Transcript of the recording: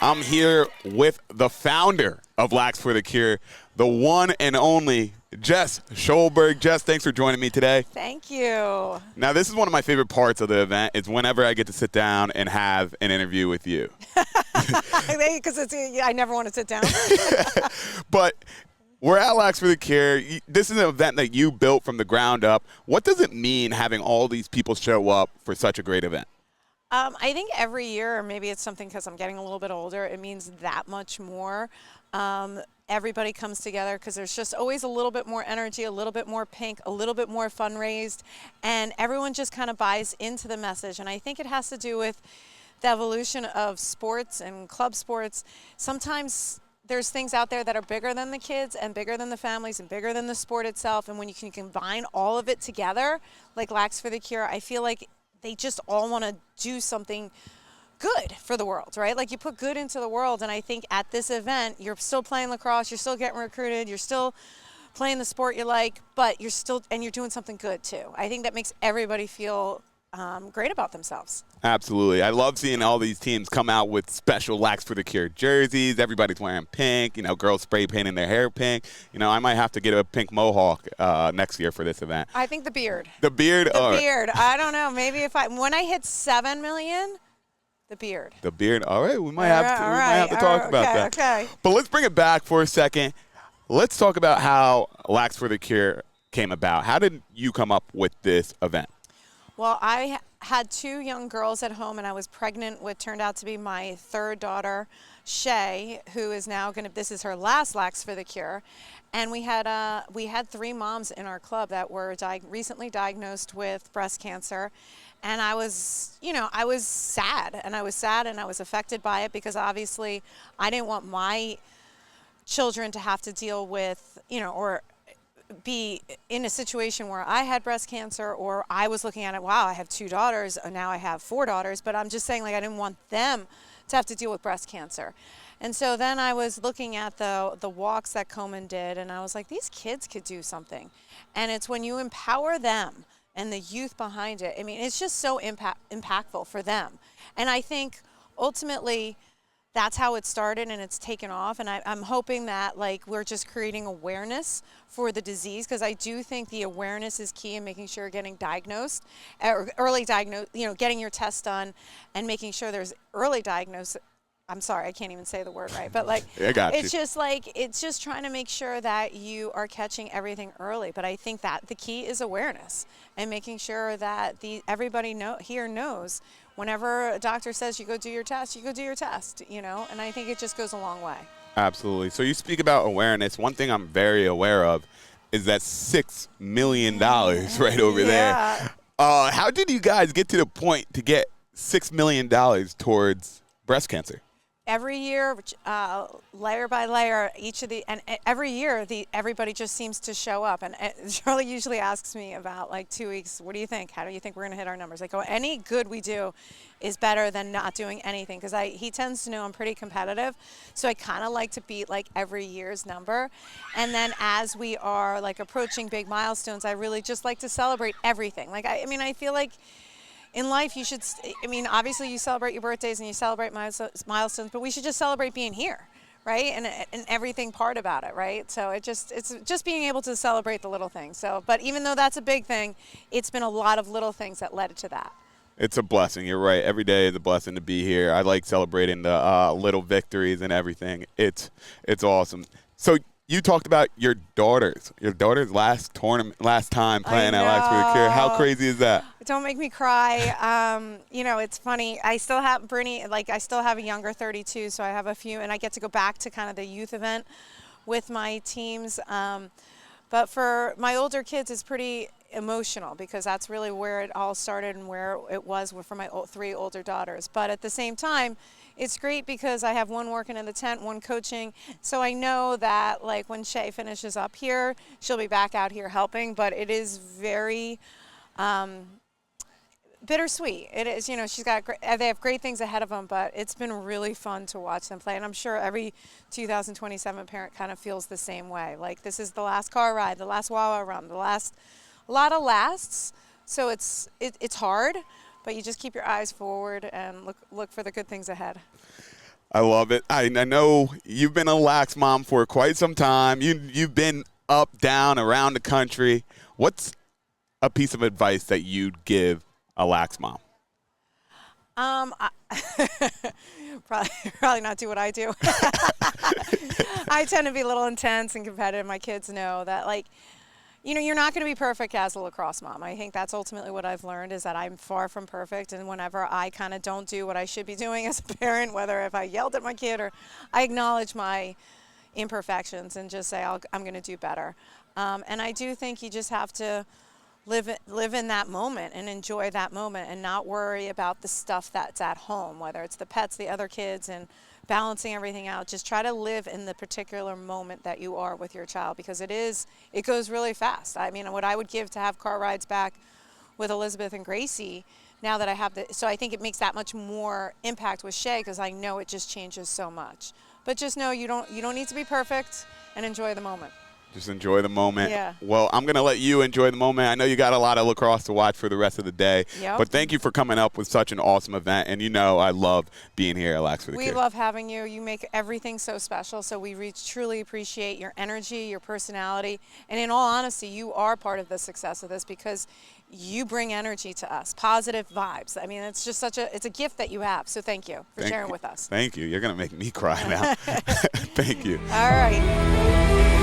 I'm here with the founder of LAX for the Cure, the one and only Jess Shoulberg. Jess, thanks for joining me today. Thank you. Now, this is one of my favorite parts of the event. It's whenever I get to sit down and have an interview with you. Because I never want to sit down. But we're at LAX for the Cure. This is an event that you built from the ground up. What does it mean having all these people show up for such a great event? I think every year, or maybe it's something because I'm getting a little bit older, it means that much more. Everybody comes together because there's just always a little bit more energy, a little bit more pink, a little bit more fundraised, and everyone just kind of buys into the message. And I think it has to do with the evolution of sports and club sports. Sometimes there's things out there that are bigger than the kids and bigger than the families and bigger than the sport itself. And when you can combine all of it together, like LAX for the Cure, I feel like they just all want to do something good for the world, right? Like you put good into the world, and I think at this event, you're still playing lacrosse, you're still getting recruited, you're still playing the sport you like, but you're doing something good too. I think that makes everybody feel great about themselves. Absolutely. I love seeing all these teams come out with special LAX for the Cure jerseys. Everybody's wearing pink. You know, girls spray painting their hair pink. You know, I might have to get a pink mohawk next year for this event. I think the beard. The beard? The beard. I don't know. Maybe when I hit 7 million, the beard. The beard. All right. We might have to talk about that. Okay. But let's bring it back for a second. Let's talk about how LAX for the Cure came about. How did you come up with this event? Well, I had 2 young girls at home, and I was pregnant with turned out to be my 3rd daughter, Shay, who is now this is her last LAX for the Cure. And we had 3 moms in our club that were recently diagnosed with breast cancer. And I was sad, and I was affected by it because obviously I didn't want my children to have to deal with, or be in a situation where I had breast cancer, or I was looking at it, wow, I have 2 daughters, and now I have 4 daughters, but I'm just saying, like, I didn't want them to have to deal with breast cancer. And so then I was looking at the walks that Komen did, and I was like, these kids could do something. And it's when you empower them and the youth behind it, I mean, it's just so impactful for them. And I think ultimately that's how it started, and it's taken off. And I'm hoping that, like, we're just creating awareness for the disease, because I do think the awareness is key in making sure you're getting diagnosed, or early diagnose, getting your test done and making sure there's early diagnosis. I'm sorry, I can't even say the word right, but like, it's just trying to make sure that you are catching everything early. But I think that the key is awareness and making sure that everybody here knows whenever a doctor says you go do your test, and I think it just goes a long way. Absolutely. So you speak about awareness. One thing I'm very aware of is that $6 million right over there. How did you guys get to the point to get $6 million towards breast cancer? Every year, layer by layer, every year, everybody just seems to show up. And Charlie usually asks me about, like, 2 weeks, what do you think? How do you think we're going to hit our numbers? I go, any good we do is better than not doing anything, because he tends to know I'm pretty competitive. So I kind of like to beat, like, every year's number. And then as we are, like, approaching big milestones, I really just like to celebrate everything. Like, I feel like in life, you should, obviously you celebrate your birthdays and you celebrate milestones, but we should just celebrate being here, right? And everything part about it, right? So it's just being able to celebrate the little things. So, but even though that's a big thing, it's been a lot of little things that led to that. It's a blessing. You're right. Every day is a blessing to be here. I like celebrating the little victories and everything. It's awesome. So you talked about your daughter's last time playing at LAX for the Cure. How crazy is that? Don't make me cry. It's funny. I still have Brittany, I still have a younger 32, so I have a few, and I get to go back to kind of the youth event with my teams. But for my older kids, it's pretty emotional, because that's really where it all started and where it was for my 3 older daughters. But at the same time, it's great because I have one working in the tent, one coaching. So I know that, like, when Shay finishes up here, she'll be back out here helping. But it is very bittersweet. It is, they have great things ahead of them, but it's been really fun to watch them play. And I'm sure every 2027 parent kind of feels the same way. Like, this is the last car ride, the last Wawa run, a lot of lasts. So it's hard, but you just keep your eyes forward and look for the good things ahead. I love it. I know you've been a lax mom for quite some time. You've been up, down, around the country. What's a piece of advice that you'd give a lax mom? I, probably not do what I do. I tend to be a little intense and competitive. My kids know that, like, you're not going to be perfect as a lacrosse mom. I think that's ultimately what I've learned, is that I'm far from perfect. And whenever I kind of don't do what I should be doing as a parent, whether if I yelled at my kid or I acknowledge my imperfections and just say I'm going to do better. And I do think you just have to live in that moment and enjoy that moment and not worry about the stuff that's at home, whether it's the pets, the other kids, and balancing everything out. Just try to live in the particular moment that you are with your child, because it goes really fast. I mean, what I would give to have car rides back with Elizabeth and Gracie, now that I have so I think it makes that much more impact with Shay, because I know it just changes so much. But just know you don't need to be perfect, and enjoy the moment. Just enjoy the moment. Yeah. Well, I'm going to let you enjoy the moment. I know you got a lot of lacrosse to watch for the rest of the day. Yep. But thank you for coming up with such an awesome event. And I love being here at LAX for the We Kids. love having you. You make everything so special. So we truly appreciate your energy, your personality. And in all honesty, you are part of the success of this, because you bring energy to us, positive vibes. I mean, it's just it's a gift that you have. So thank you for sharing with us. Thank you. You're going to make me cry now. Thank you. All right.